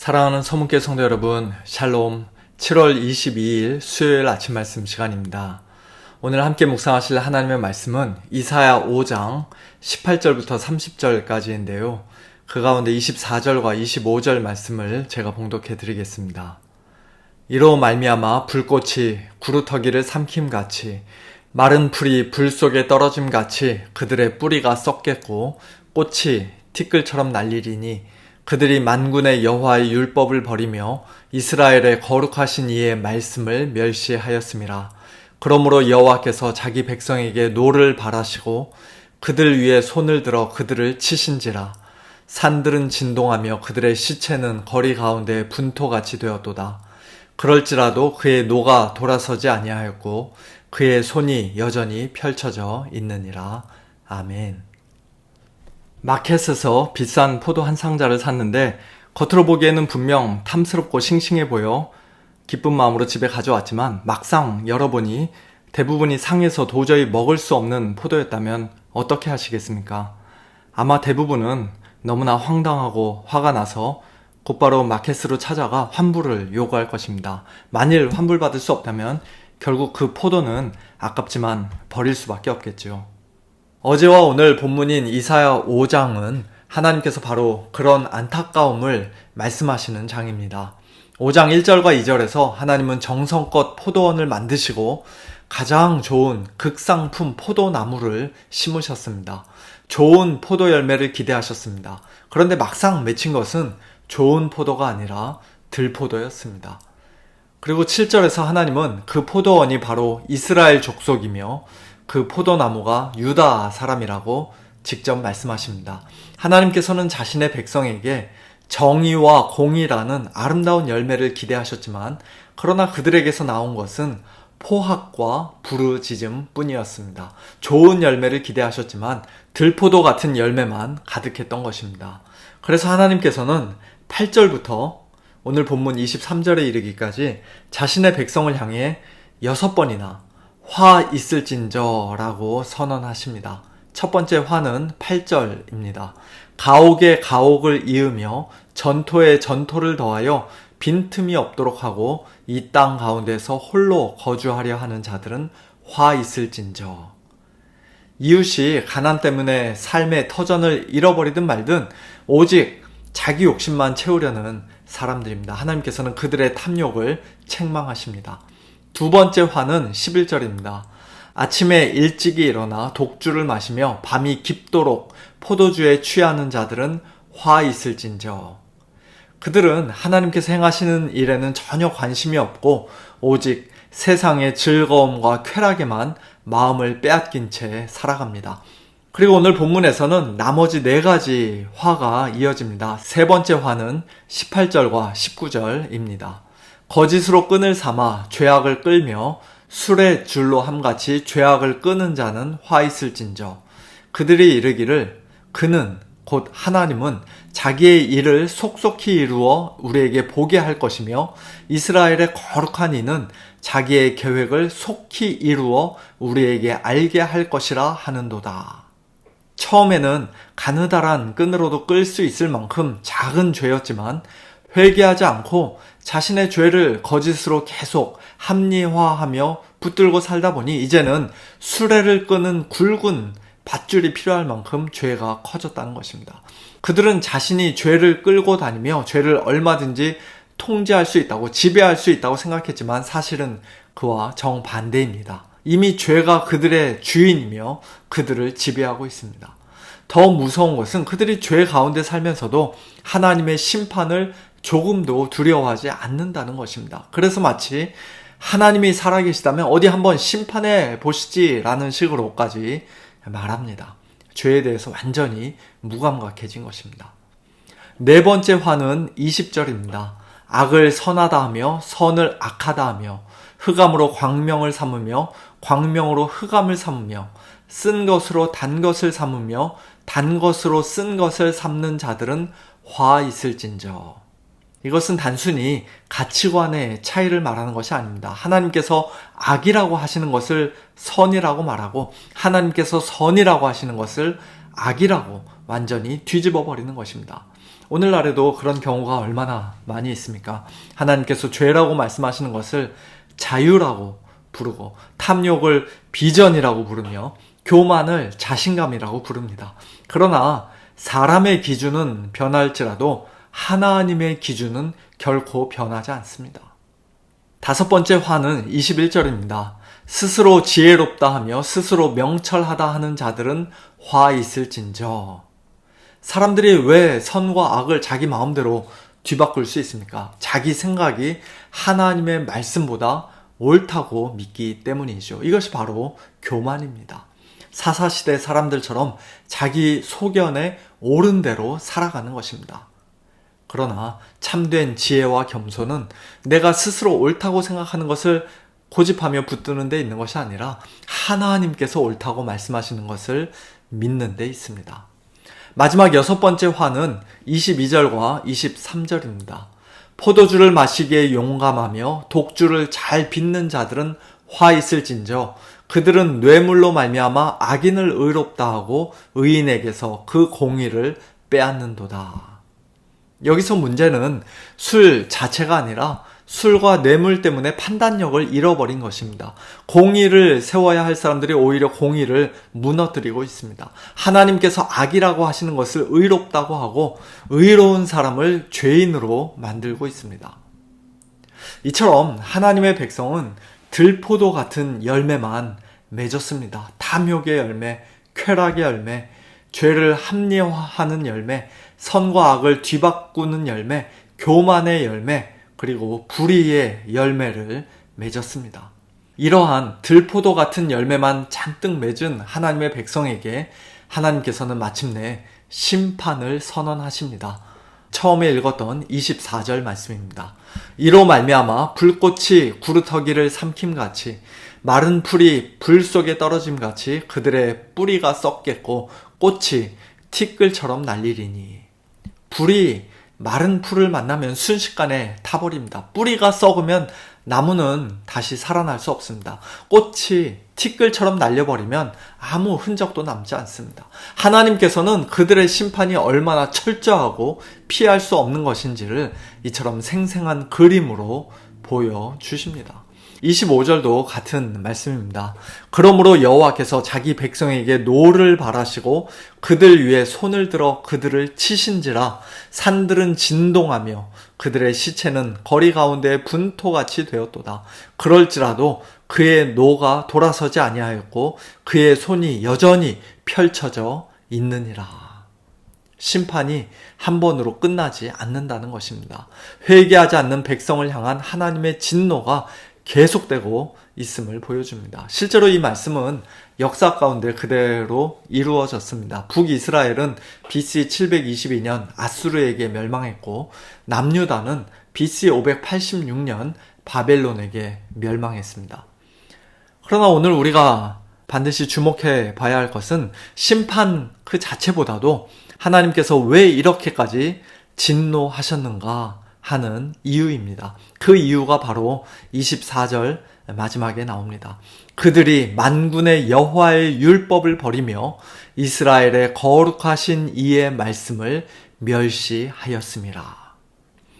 사랑하는 서문교회 성도 여러분, 샬롬. 7월 22일 수요일 아침 말씀 시간입니다. 오늘 함께 묵상하실 하나님의 말씀은 이사야 5장 18절부터 30절까지인데요. 그 가운데 24절과 25절 말씀을 제가 봉독해 드리겠습니다. 이로 말미암아 불꽃이 구루터기를 삼킴같이 마른 풀이 불 속에 떨어짐같이 그들의 뿌리가 썩겠고 꽃이 티끌처럼 날리리니 그들이 만군의 여호와의 율법을 버리며 이스라엘의 거룩하신 이의 말씀을 멸시하였음이라. 그러므로 여호와께서 자기 백성에게 노를 바라시고 그들 위에 손을 들어 그들을 치신지라. 산들은 진동하며 그들의 시체는 거리 가운데 분토같이 되었도다. 그럴지라도 그의 노가 돌아서지 아니하였고 그의 손이 여전히 펼쳐져 있느니라. 아멘. 마켓에서 비싼 포도 한 상자를 샀는데 겉으로 보기에는 분명 탐스럽고 싱싱해 보여 기쁜 마음으로 집에 가져왔지만 막상 열어보니 대부분이 상해서 도저히 먹을 수 없는 포도였다면 어떻게 하시겠습니까? 아마 대부분은 너무나 황당하고 화가 나서 곧바로 마켓으로 찾아가 환불을 요구할 것입니다. 만일 환불받을 수 없다면 결국 그 포도는 아깝지만 버릴 수밖에 없겠죠. 어제와 오늘 본문인 이사야 5장은 하나님께서 바로 그런 안타까움을 말씀하시는 장입니다. 5장 1절과 2절에서 하나님은 정성껏 포도원을 만드시고 가장 좋은 극상품 포도나무를 심으셨습니다. 좋은 포도 열매를 기대하셨습니다. 그런데 막상 맺힌 것은 좋은 포도가 아니라 들포도였습니다. 그리고 7절에서 하나님은 그 포도원이 바로 이스라엘 족속이며 그 포도나무가 유다 사람이라고 직접 말씀하십니다. 하나님께서는 자신의 백성에게 정의와 공의라는 아름다운 열매를 기대하셨지만 그러나 그들에게서 나온 것은 포학과 부르짖음 뿐이었습니다. 좋은 열매를 기대하셨지만 들포도 같은 열매만 가득했던 것입니다. 그래서 하나님께서는 8절부터 오늘 본문 23절에 이르기까지 자신의 백성을 향해 6번이나 화 있을진저 라고 선언하십니다. 첫 번째 화는 8절입니다. 가옥에 가옥을 이으며 전토에 전토를 더하여 빈틈이 없도록 하고 이 땅 가운데서 홀로 거주하려 하는 자들은 화 있을진저. 이웃이 가난 때문에 삶의 터전을 잃어버리든 말든 오직 자기 욕심만 채우려는 사람들입니다. 하나님께서는 그들의 탐욕을 책망하십니다. 두 번째 화는 11절입니다. 아침에 일찍이 일어나 독주를 마시며 밤이 깊도록 포도주에 취하는 자들은 화 있을진저. 그들은 하나님께서 행하시는 일에는 전혀 관심이 없고 오직 세상의 즐거움과 쾌락에만 마음을 빼앗긴 채 살아갑니다. 그리고 오늘 본문에서는 나머지 4가지 화가 이어집니다. 세 번째 화는 18절과 19절입니다. 거짓으로 끈을 삼아 죄악을 끌며 술의 줄로 함같이 죄악을 끄는 자는 화 있을진저. 그들이 이르기를 그는 곧 하나님은 자기의 일을 속속히 이루어 우리에게 보게 할 것이며 이스라엘의 거룩한 이는 자기의 계획을 속히 이루어 우리에게 알게 할 것이라 하는도다. 처음에는 가느다란 끈으로도 끌 수 있을 만큼 작은 죄였지만 회개하지 않고 자신의 죄를 거짓으로 계속 합리화하며 붙들고 살다 보니 이제는 수레를 끄는 굵은 밧줄이 필요할 만큼 죄가 커졌다는 것입니다. 그들은 자신이 죄를 끌고 다니며 죄를 얼마든지 통제할 수 있다고, 지배할 수 있다고 생각했지만 사실은 그와 정반대입니다. 이미 죄가 그들의 주인이며 그들을 지배하고 있습니다. 더 무서운 것은 그들이 죄 가운데 살면서도 하나님의 심판을 조금도 두려워하지 않는다는 것입니다. 그래서 마치 하나님이 살아계시다면 어디 한번 심판해 보시지라는 식으로까지 말합니다. 죄에 대해서 완전히 무감각해진 것입니다. 네 번째 화는 20절입니다. 악을 선하다 하며 선을 악하다 하며 흑암으로 광명을 삼으며 광명으로 흑암을 삼으며 쓴 것으로 단 것을 삼으며 단 것으로 쓴 것을 삼는 자들은 화 있을진저. 이것은 단순히 가치관의 차이를 말하는 것이 아닙니다. 하나님께서 악이라고 하시는 것을 선이라고 말하고 하나님께서 선이라고 하시는 것을 악이라고 완전히 뒤집어 버리는 것입니다. 오늘날에도 그런 경우가 얼마나 많이 있습니까? 하나님께서 죄라고 말씀하시는 것을 자유라고 부르고, 탐욕을 비전이라고 부르며, 교만을 자신감이라고 부릅니다. 그러나 사람의 기준은 변할지라도 하나님의 기준은 결코 변하지 않습니다. 다섯 번째 화는 21절입니다. 스스로 지혜롭다 하며 스스로 명철하다 하는 자들은 화 있을진저. 사람들이 왜 선과 악을 자기 마음대로 뒤바꿀 수 있습니까? 자기 생각이 하나님의 말씀보다 옳다고 믿기 때문이죠. 이것이 바로 교만입니다. 사사시대 사람들처럼 자기 소견에 옳은 대로 살아가는 것입니다. 그러나 참된 지혜와 겸손은 내가 스스로 옳다고 생각하는 것을 고집하며 붙드는 데 있는 것이 아니라 하나님께서 옳다고 말씀하시는 것을 믿는 데 있습니다. 마지막 여섯 번째 화는 22절과 23절입니다. 포도주를 마시기에 용감하며 독주를 잘 빚는 자들은 화 있을진저. 그들은 뇌물로 말미암아 악인을 의롭다 하고 의인에게서 그 공의를 빼앗는도다. 여기서 문제는 술 자체가 아니라 술과 뇌물 때문에 판단력을 잃어버린 것입니다. 공의를 세워야 할 사람들이 오히려 공의를 무너뜨리고 있습니다. 하나님께서 악이라고 하시는 것을 의롭다고 하고 의로운 사람을 죄인으로 만들고 있습니다. 이처럼 하나님의 백성은 들포도 같은 열매만 맺었습니다. 탐욕의 열매, 쾌락의 열매, 죄를 합리화하는 열매, 선과 악을 뒤바꾸는 열매, 교만의 열매, 그리고 불의의 열매를 맺었습니다. 이러한 들포도 같은 열매만 잔뜩 맺은 하나님의 백성에게 하나님께서는 마침내 심판을 선언하십니다. 처음에 읽었던 24절 말씀입니다. 이로 말미암아 불꽃이 구루터기를 삼킴같이 마른 풀이 불 속에 떨어짐같이 그들의 뿌리가 썩겠고 꽃이 티끌처럼 날리리니. 불이 마른 풀을 만나면 순식간에 타버립니다. 뿌리가 썩으면 나무는 다시 살아날 수 없습니다. 꽃이 티끌처럼 날려버리면 아무 흔적도 남지 않습니다. 하나님께서는 그들의 심판이 얼마나 철저하고 피할 수 없는 것인지를 이처럼 생생한 그림으로 보여주십니다. 25절도 같은 말씀입니다. 그러므로 여호와께서 자기 백성에게 노를 바라시고 그들 위에 손을 들어 그들을 치신지라. 산들은 진동하며 그들의 시체는 거리 가운데 분토같이 되었도다. 그럴지라도 그의 노가 돌아서지 아니하였고 그의 손이 여전히 펼쳐져 있느니라. 심판이 한 번으로 끝나지 않는다는 것입니다. 회개하지 않는 백성을 향한 하나님의 진노가 계속되고 있음을 보여줍니다. 실제로 이 말씀은 역사 가운데 그대로 이루어졌습니다. 북이스라엘은 BC 722년 아수르에게 멸망했고 남유다는 BC 586년 바벨론에게 멸망했습니다. 그러나 오늘 우리가 반드시 주목해 봐야 할 것은 심판 그 자체보다도 하나님께서 왜 이렇게까지 진노하셨는가 하는 이유입니다. 그 이유가 바로 24절 마지막에 나옵니다. 그들이 만군의 여호와의 율법을 버리며 이스라엘의 거룩하신 이의 말씀을 멸시하였음이라.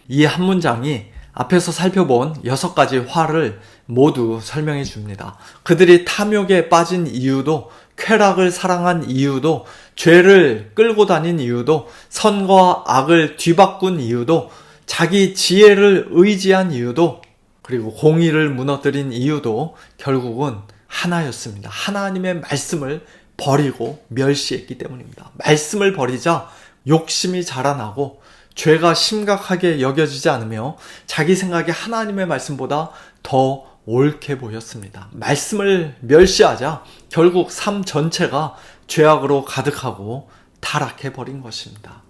이 한 문장이 앞에서 살펴본 6가지 화를 모두 설명해 줍니다. 그들이 탐욕에 빠진 이유도, 쾌락을 사랑한 이유도, 죄를 끌고 다닌 이유도, 선과 악을 뒤바꾼 이유도, 자기 지혜를 의지한 이유도, 그리고 공의를 무너뜨린 이유도 결국은 하나였습니다. 하나님의 말씀을 버리고 멸시했기 때문입니다. 말씀을 버리자 욕심이 자라나고 죄가 심각하게 여겨지지 않으며 자기 생각이 하나님의 말씀보다 더 옳게 보였습니다. 말씀을 멸시하자 결국 삶 전체가 죄악으로 가득하고 타락해버린 것입니다.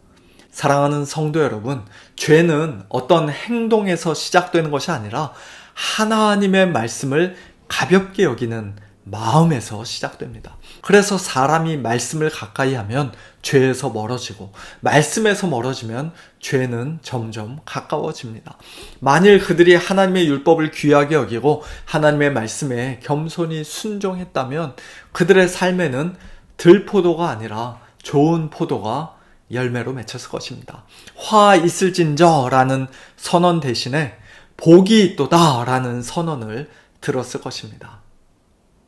사랑하는 성도 여러분, 죄는 어떤 행동에서 시작되는 것이 아니라 하나님의 말씀을 가볍게 여기는 마음에서 시작됩니다. 그래서 사람이 말씀을 가까이 하면 죄에서 멀어지고 말씀에서 멀어지면 죄는 점점 가까워집니다. 만일 그들이 하나님의 율법을 귀하게 여기고 하나님의 말씀에 겸손히 순종했다면 그들의 삶에는 들포도가 아니라 좋은 포도가 열매로 맺혔을 것입니다. 화 있을진저 라는 선언 대신에 복이 있도다 라는 선언을 들었을 것입니다.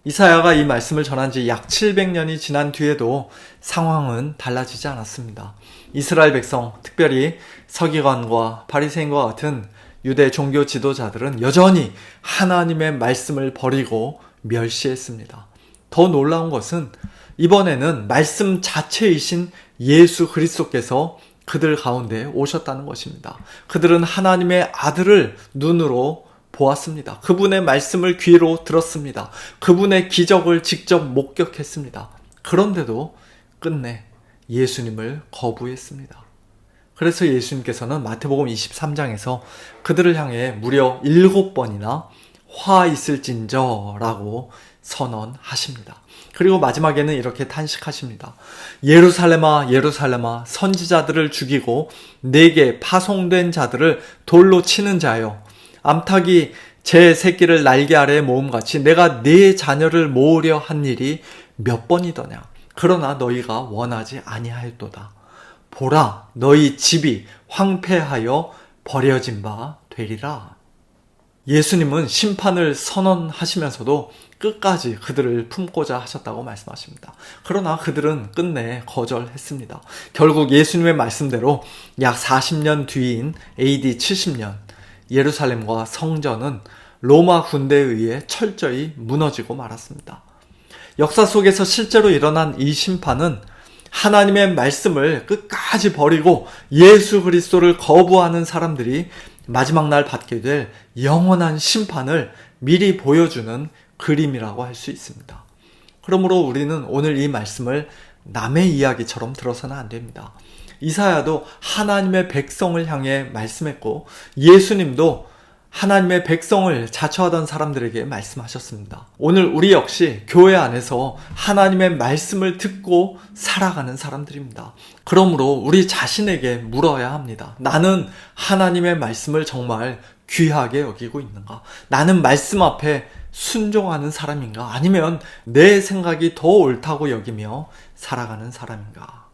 이사야가 이 말씀을 전한 지 약 700년이 지난 뒤에도 상황은 달라지지 않았습니다. 이스라엘 백성, 특별히 서기관과 바리새인과 같은 유대 종교 지도자들은 여전히 하나님의 말씀을 버리고 멸시했습니다. 더 놀라운 것은 이번에는 말씀 자체이신 예수 그리스도께서 그들 가운데 오셨다는 것입니다. 그들은 하나님의 아들을 눈으로 보았습니다. 그분의 말씀을 귀로 들었습니다. 그분의 기적을 직접 목격했습니다. 그런데도 끝내 예수님을 거부했습니다. 그래서 예수님께서는 마태복음 23장에서 그들을 향해 무려 7번이나 화 있을진저 라고 선언하십니다. 그리고 마지막에는 이렇게 탄식하십니다. 예루살렘아 예루살렘아 선지자들을 죽이고 내게 파송된 자들을 돌로 치는 자여, 암탉이 제 새끼를 날개 아래에 모음같이 내가 네 자녀를 모으려 한 일이 몇 번이더냐. 그러나 너희가 원하지 아니하였도다. 보라, 너희 집이 황폐하여 버려진 바 되리라. 예수님은 심판을 선언하시면서도 끝까지 그들을 품고자 하셨다고 말씀하십니다. 그러나 그들은 끝내 거절했습니다. 결국 예수님의 말씀대로 약 40년 뒤인 AD 70년 예루살렘과 성전은 로마 군대에 의해 철저히 무너지고 말았습니다. 역사 속에서 실제로 일어난 이 심판은 하나님의 말씀을 끝까지 버리고 예수 그리스도를 거부하는 사람들이 마지막 날 받게 될 영원한 심판을 미리 보여주는 그림이라고 할 수 있습니다. 그러므로 우리는 오늘 이 말씀을 남의 이야기처럼 들어서는 안 됩니다. 이사야도 하나님의 백성을 향해 말씀했고 예수님도 하나님의 백성을 자처하던 사람들에게 말씀하셨습니다. 오늘 우리 역시 교회 안에서 하나님의 말씀을 듣고 살아가는 사람들입니다. 그러므로 우리 자신에게 물어야 합니다. 나는 하나님의 말씀을 정말 귀하게 여기고 있는가? 나는 말씀 앞에 순종하는 사람인가? 아니면 내 생각이 더 옳다고 여기며 살아가는 사람인가?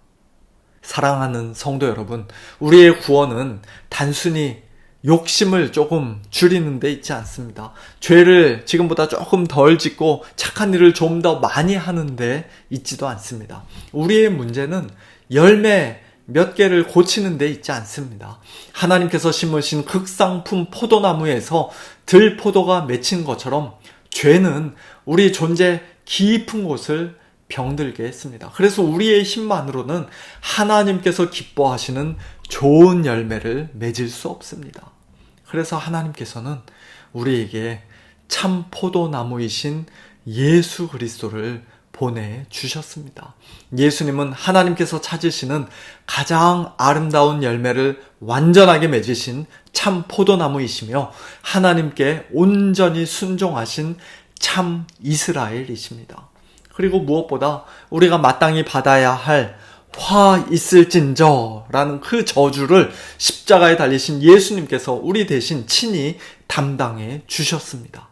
사랑하는 성도 여러분, 우리의 구원은 단순히 욕심을 조금 줄이는 데 있지 않습니다. 죄를 지금보다 조금 덜 짓고 착한 일을 좀 더 많이 하는 데 있지도 않습니다. 우리의 문제는 열매 몇 개를 고치는 데 있지 않습니다. 하나님께서 심으신 극상품 포도나무에서 들포도가 맺힌 것처럼 죄는 우리 존재 깊은 곳을 병들게 했습니다. 그래서 우리의 힘만으로는 하나님께서 기뻐하시는 좋은 열매를 맺을 수 없습니다. 그래서 하나님께서는 우리에게 참 포도나무이신 예수 그리스도를 보내주셨습니다. 예수님은 하나님께서 찾으시는 가장 아름다운 열매를 완전하게 맺으신 참 포도나무이시며 하나님께 온전히 순종하신 참 이스라엘이십니다. 그리고 무엇보다 우리가 마땅히 받아야 할 화 있을진저 라는 그 저주를 십자가에 달리신 예수님께서 우리 대신 친히 담당해 주셨습니다.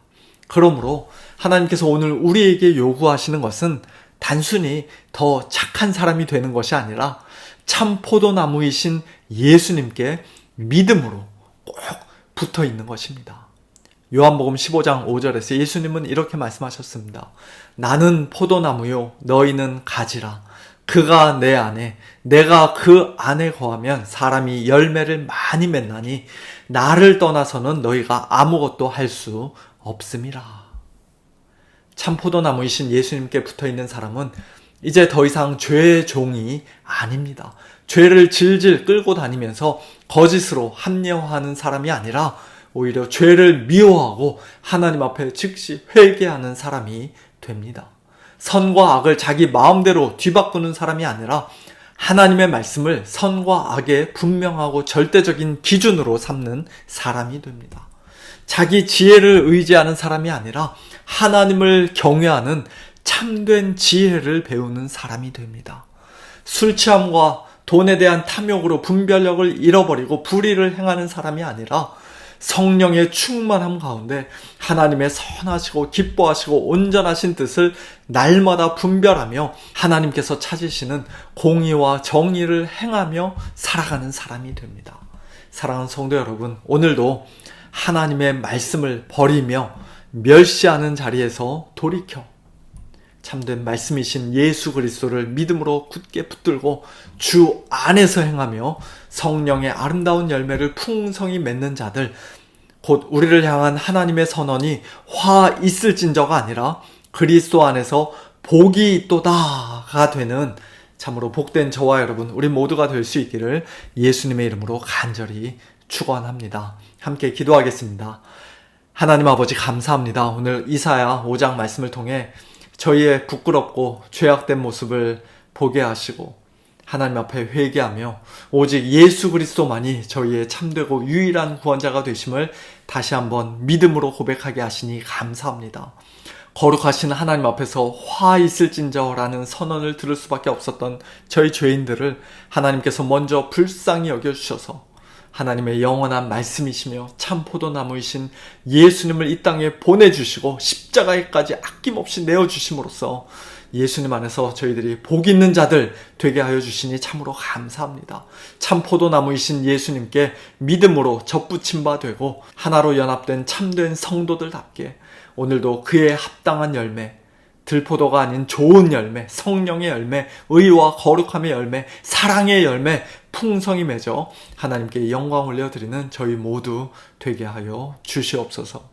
그러므로 하나님께서 오늘 우리에게 요구하시는 것은 단순히 더 착한 사람이 되는 것이 아니라 참 포도나무이신 예수님께 믿음으로 꼭 붙어 있는 것입니다. 요한복음 15장 5절에서 예수님은 이렇게 말씀하셨습니다. 나는 포도나무요 너희는 가지라. 그가 내 안에 내가 그 안에 거하면 사람이 열매를 많이 맺나니 나를 떠나서는 너희가 아무것도 할 수 없음이라. 참 포도나무이신 예수님께 붙어있는 사람은 이제 더 이상 죄의 종이 아닙니다. 죄를 질질 끌고 다니면서 거짓으로 합리화하는 사람이 아니라 오히려 죄를 미워하고 하나님 앞에 즉시 회개하는 사람이 됩니다. 선과 악을 자기 마음대로 뒤바꾸는 사람이 아니라 하나님의 말씀을 선과 악의 분명하고 절대적인 기준으로 삼는 사람이 됩니다. 자기 지혜를 의지하는 사람이 아니라 하나님을 경외하는 참된 지혜를 배우는 사람이 됩니다. 술 취함과 돈에 대한 탐욕으로 분별력을 잃어버리고 불의를 행하는 사람이 아니라 성령의 충만함 가운데 하나님의 선하시고 기뻐하시고 온전하신 뜻을 날마다 분별하며 하나님께서 찾으시는 공의와 정의를 행하며 살아가는 사람이 됩니다. 사랑하는 성도 여러분, 오늘도 하나님의 말씀을 버리며 멸시하는 자리에서 돌이켜 참된 말씀이신 예수 그리스도를 믿음으로 굳게 붙들고 주 안에서 행하며 성령의 아름다운 열매를 풍성히 맺는 자들, 곧 우리를 향한 하나님의 선언이 화 있을진저가 아니라 그리스도 안에서 복이 있도다가 되는 참으로 복된 저와 여러분, 우리 모두가 될 수 있기를 예수님의 이름으로 간절히 축원합니다. 함께 기도하겠습니다. 하나님 아버지 감사합니다. 오늘 이사야 5장 말씀을 통해 저희의 부끄럽고 죄악된 모습을 보게 하시고 하나님 앞에 회개하며 오직 예수 그리스도만이 저희의 참되고 유일한 구원자가 되심을 다시 한번 믿음으로 고백하게 하시니 감사합니다. 거룩하신 하나님 앞에서 화 있을진저라는 선언을 들을 수밖에 없었던 저희 죄인들을 하나님께서 먼저 불쌍히 여겨주셔서 하나님의 영원한 말씀이시며 참 포도나무이신 예수님을 이 땅에 보내주시고 십자가에까지 아낌없이 내어주심으로써 예수님 안에서 저희들이 복 있는 자들 되게 하여 주시니 참으로 감사합니다. 참 포도나무이신 예수님께 믿음으로 접붙임 바 되고 하나로 연합된 참된 성도들답게 오늘도 그의 합당한 열매, 들포도가 아닌 좋은 열매, 성령의 열매, 의와 거룩함의 열매, 사랑의 열매 풍성히 맺어 하나님께 영광 올려드리는 저희 모두 되게 하여 주시옵소서.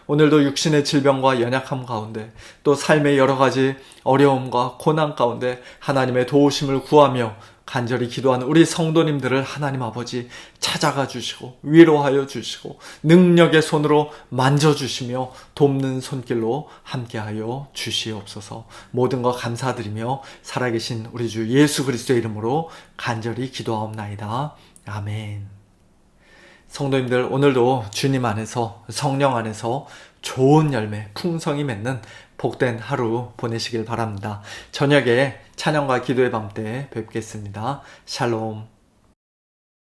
오늘도 육신의 질병과 연약함 가운데 또 삶의 여러 가지 어려움과 고난 가운데 하나님의 도우심을 구하며 간절히 기도하는 우리 성도님들을 하나님 아버지 찾아가 주시고 위로하여 주시고 능력의 손으로 만져주시며 돕는 손길로 함께하여 주시옵소서. 모든 것 감사드리며 살아계신 우리 주 예수 그리스도의 이름으로 간절히 기도하옵나이다. 아멘. 성도님들, 오늘도 주님 안에서 성령 안에서 좋은 열매 풍성히 맺는 복된 하루 보내시길 바랍니다. 저녁에 찬양과 기도의 밤 때 뵙겠습니다. 샬롬.